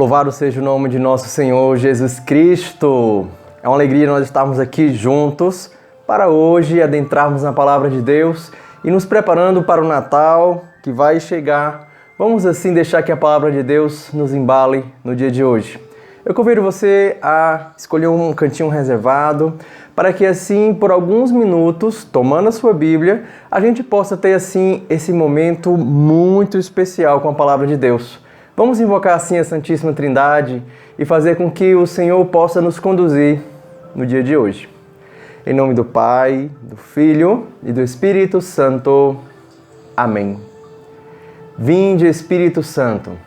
Louvado seja o nome de nosso Senhor Jesus Cristo. É uma alegria nós estarmos aqui juntos para hoje adentrarmos na Palavra de Deus e nos preparando para o Natal que vai chegar. Vamos assim deixar que a Palavra de Deus nos embale no dia de hoje. Eu convido você a escolher um cantinho reservado para que assim, por alguns minutos, tomando a sua Bíblia, a gente possa ter assim esse momento muito especial com a Palavra de Deus. Vamos invocar assim a Santíssima Trindade e fazer com que o Senhor possa nos conduzir no dia de hoje. Em nome do Pai, do Filho e do Espírito Santo. Amém. Vinde, Espírito Santo,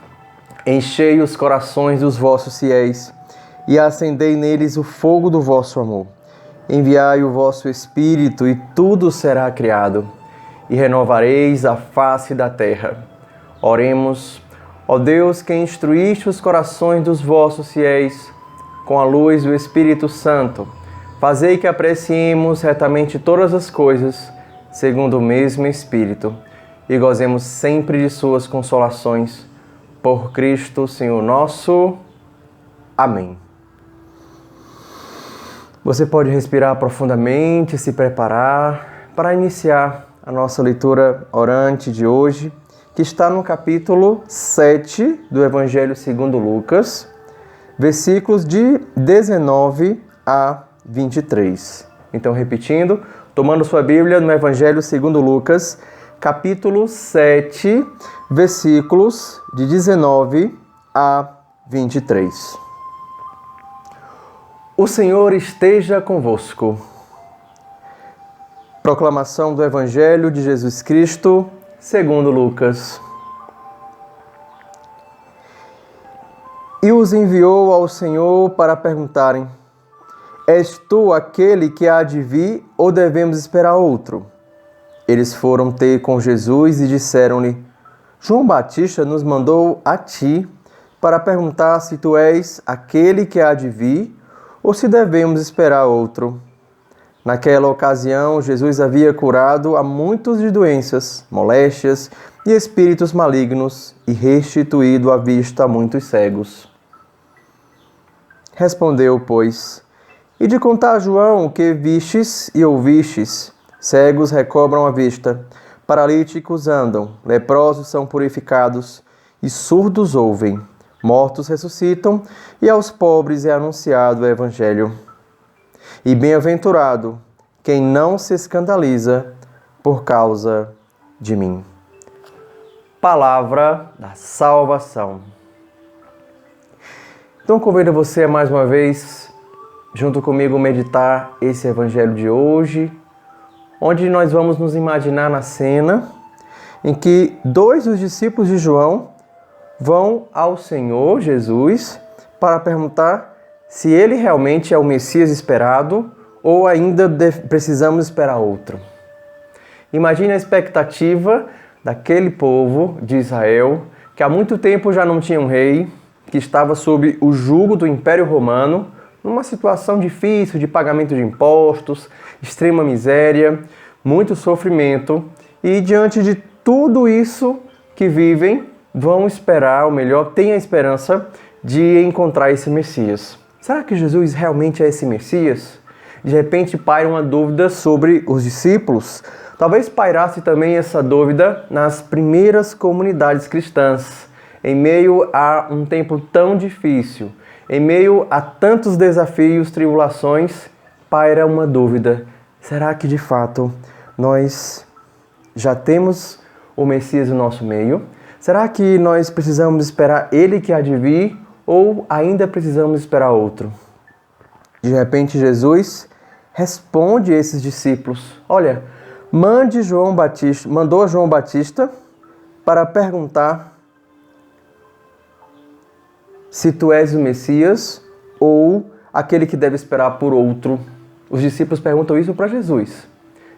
enchei os corações dos vossos fiéis e acendei neles o fogo do vosso amor. Enviai o vosso Espírito e tudo será criado, e renovareis a face da terra. Oremos. Ó Deus, que instruíste os corações dos vossos fiéis com a luz do Espírito Santo, fazei que apreciemos retamente todas as coisas, segundo o mesmo Espírito, e gozemos sempre de suas consolações. Por Cristo, Senhor nosso. Amém. Você pode respirar profundamente, se preparar para iniciar a nossa leitura orante de hoje, que está no capítulo 7 do Evangelho segundo Lucas, versículos de 19 a 23. Então, repetindo, tomando sua Bíblia no Evangelho segundo Lucas, capítulo 7, versículos de 19 a 23. O Senhor esteja convosco. Proclamação do Evangelho de Jesus Cristo, segundo Lucas. E os enviou ao Senhor para perguntarem: És tu aquele que há de vir ou devemos esperar outro? Eles foram ter com Jesus e disseram-lhe: João Batista nos mandou a ti para perguntar se tu és aquele que há de vir ou se devemos esperar outro. Naquela ocasião, Jesus havia curado a muitos de doenças, moléstias e espíritos malignos e restituído a vista a muitos cegos. Respondeu, pois, e de contar a João o que vistes e ouvistes: cegos recobram a vista, paralíticos andam, leprosos são purificados e surdos ouvem, mortos ressuscitam e aos pobres é anunciado o Evangelho. E bem-aventurado quem não se escandaliza por causa de mim. Palavra da salvação. Então convido você a mais uma vez, junto comigo, meditar esse Evangelho de hoje, onde nós vamos nos imaginar na cena em que dois dos discípulos de João vão ao Senhor Jesus para perguntar se ele realmente é o Messias esperado ou ainda precisamos esperar outro. Imagine a expectativa daquele povo de Israel, que há muito tempo já não tinha um rei, que estava sob o jugo do Império Romano, numa situação difícil de pagamento de impostos, extrema miséria, muito sofrimento, e diante de tudo isso que vivem, vão esperar, ou melhor, têm a esperança de encontrar esse Messias. Será que Jesus realmente é esse Messias? De repente paira uma dúvida sobre os discípulos. Talvez pairasse também essa dúvida nas primeiras comunidades cristãs. Em meio a um tempo tão difícil, em meio a tantos desafios, tribulações, paira uma dúvida. Será que de fato nós já temos o Messias no nosso meio? Será que nós precisamos esperar ele que há de vir? Ou ainda precisamos esperar outro? De repente, Jesus responde a esses discípulos: Olha, mandou João Batista para perguntar se tu és o Messias ou aquele que deve esperar por outro. Os discípulos perguntam isso para Jesus.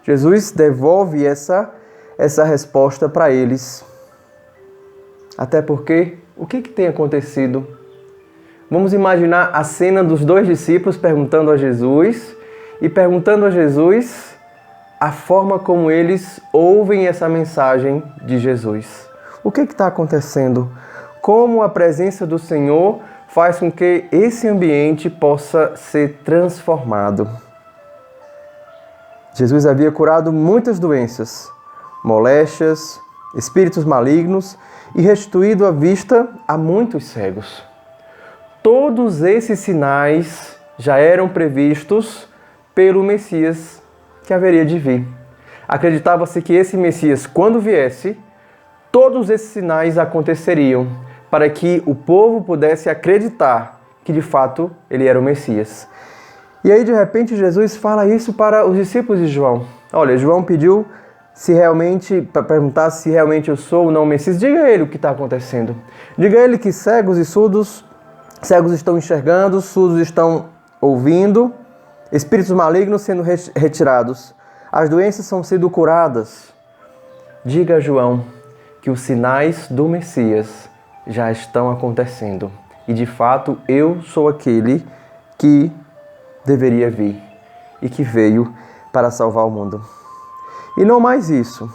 Jesus devolve essa resposta para eles. Até porque, o que tem acontecido? Vamos imaginar a cena dos dois discípulos perguntando a Jesus e perguntando a Jesus a forma como eles ouvem essa mensagem de Jesus. O que está acontecendo? como a presença do Senhor faz com que esse ambiente possa ser transformado. Jesus havia curado muitas doenças, moléstias, espíritos malignos e restituído a vista a muitos cegos. Todos esses sinais já eram previstos pelo Messias que haveria de vir. Acreditava-se que esse Messias, quando viesse, todos esses sinais aconteceriam para que o povo pudesse acreditar que de fato ele era o Messias. E aí de repente Jesus fala isso para os discípulos de João. Olha, João pediu para perguntar se realmente eu sou ou não o Messias. Diga a ele o que está acontecendo. Diga a ele que cegos e surdos, cegos estão enxergando, surdos estão ouvindo, espíritos malignos sendo retirados, as doenças são sendo curadas. Diga a João que os sinais do Messias já estão acontecendo. E de fato eu sou aquele que deveria vir e que veio para salvar o mundo. E não mais isso.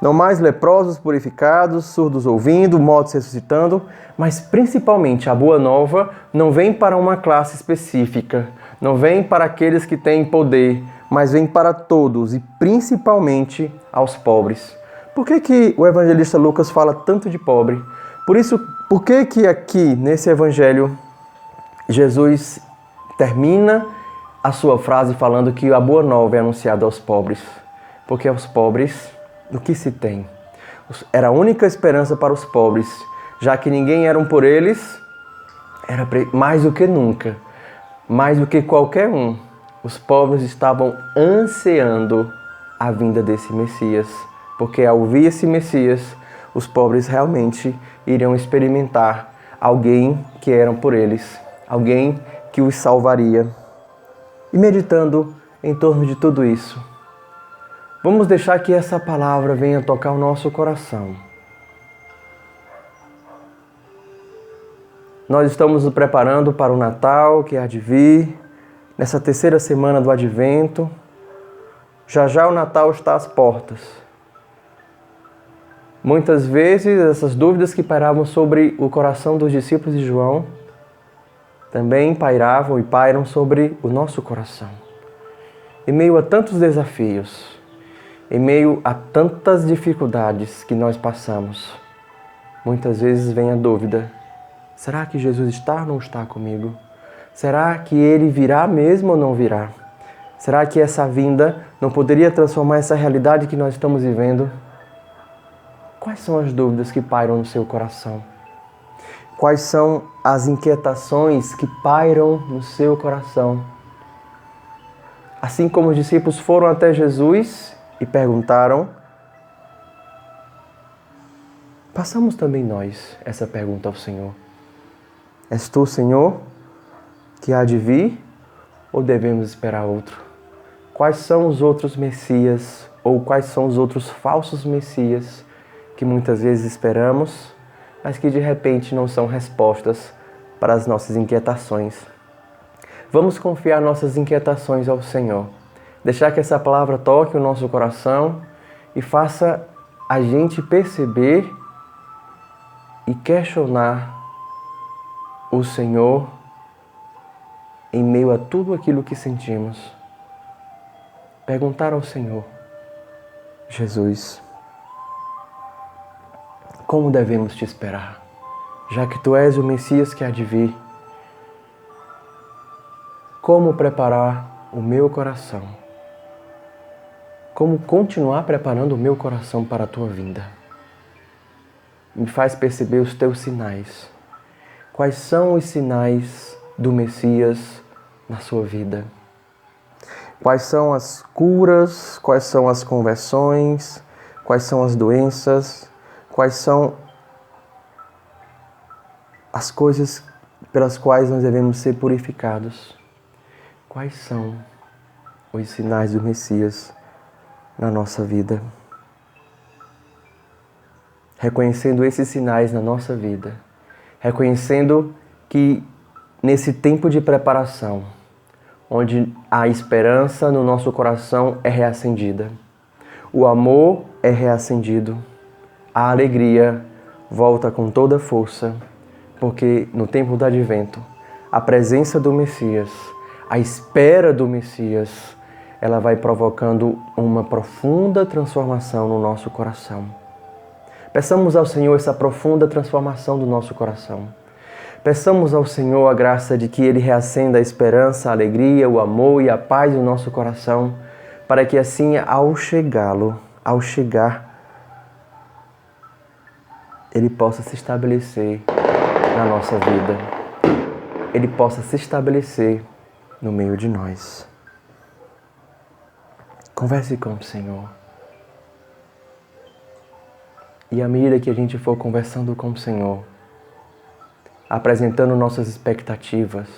Não mais leprosos purificados, surdos ouvindo, mortos ressuscitando, mas principalmente a boa nova não vem para uma classe específica, não vem para aqueles que têm poder, mas vem para todos e principalmente aos pobres. Por que o evangelista Lucas fala tanto de pobre? Por que aqui nesse evangelho Jesus termina a sua frase falando que a boa nova é anunciada aos pobres? Porque aos pobres, o que se tem? Era a única esperança para os pobres, já que ninguém era por eles, era mais do que nunca, mais do que qualquer um. Os pobres estavam ansiando a vinda desse Messias, porque ao ouvir esse Messias, os pobres realmente iriam experimentar alguém que era por eles, alguém que os salvaria. E meditando em torno de tudo isso, vamos deixar que essa palavra venha tocar o nosso coração. Nós estamos nos preparando para o Natal que há de vir, nessa terceira semana do Advento. Já já o Natal está às portas. Muitas vezes essas dúvidas que pairavam sobre o coração dos discípulos de João também pairavam e pairam sobre o nosso coração. Em meio a tantos desafios, em meio a tantas dificuldades que nós passamos, muitas vezes vem a dúvida: será que Jesus está ou não está comigo? Será que Ele virá mesmo ou não virá? Será que essa vinda não poderia transformar essa realidade que nós estamos vivendo? Quais são as dúvidas que pairam no seu coração? Quais são as inquietações que pairam no seu coração? Assim como os discípulos foram até Jesus e perguntaram, passamos também nós essa pergunta ao Senhor. És tu, Senhor, que há de vir ou devemos esperar outro? Quais são os outros Messias ou quais são os outros falsos Messias que muitas vezes esperamos, mas que de repente não são respostas para as nossas inquietações? Vamos confiar nossas inquietações ao Senhor. Deixar que essa palavra toque o nosso coração e faça a gente perceber e questionar o Senhor em meio a tudo aquilo que sentimos. Perguntar ao Senhor: Jesus, como devemos te esperar, já que tu és o Messias que há de vir? Como preparar o meu coração? Como continuar preparando o meu coração para a tua vinda? Me faz perceber os teus sinais. Quais são os sinais do Messias na sua vida? Quais são as curas? Quais são as conversões? Quais são as doenças? Quais são as coisas pelas quais nós devemos ser purificados? Quais são os sinais do Messias na nossa vida? Reconhecendo esses sinais na nossa vida, reconhecendo que nesse tempo de preparação, onde a esperança no nosso coração é reacendida, o amor é reacendido, a alegria volta com toda a força, porque no tempo do advento, a presença do Messias, a espera do Messias, ela vai provocando uma profunda transformação no nosso coração. Peçamos ao Senhor essa profunda transformação do nosso coração. Peçamos ao Senhor a graça de que Ele reacenda a esperança, a alegria, o amor e a paz no nosso coração, para que assim, ao chegar, Ele possa se estabelecer na nossa vida. Ele possa se estabelecer no meio de nós. Converse com o Senhor. E à medida que a gente for conversando com o Senhor, apresentando nossas expectativas,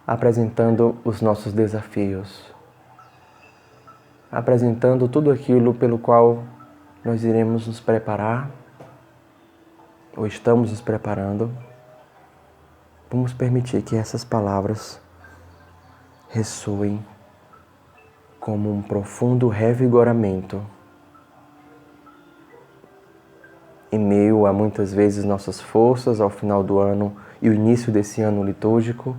apresentando os nossos desafios, apresentando tudo aquilo pelo qual nós iremos nos preparar, ou estamos nos preparando, vamos permitir que essas palavras ressoem como um profundo revigoramento em meio a muitas vezes nossas forças ao final do ano e o início desse ano litúrgico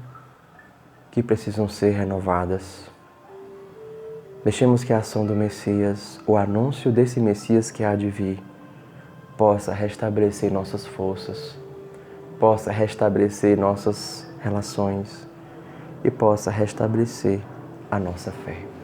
que precisam ser renovadas. Deixemos que a ação do Messias, o anúncio desse Messias que há de vir, possa restabelecer nossas forças, possa restabelecer nossas relações e possa restabelecer a nossa fé.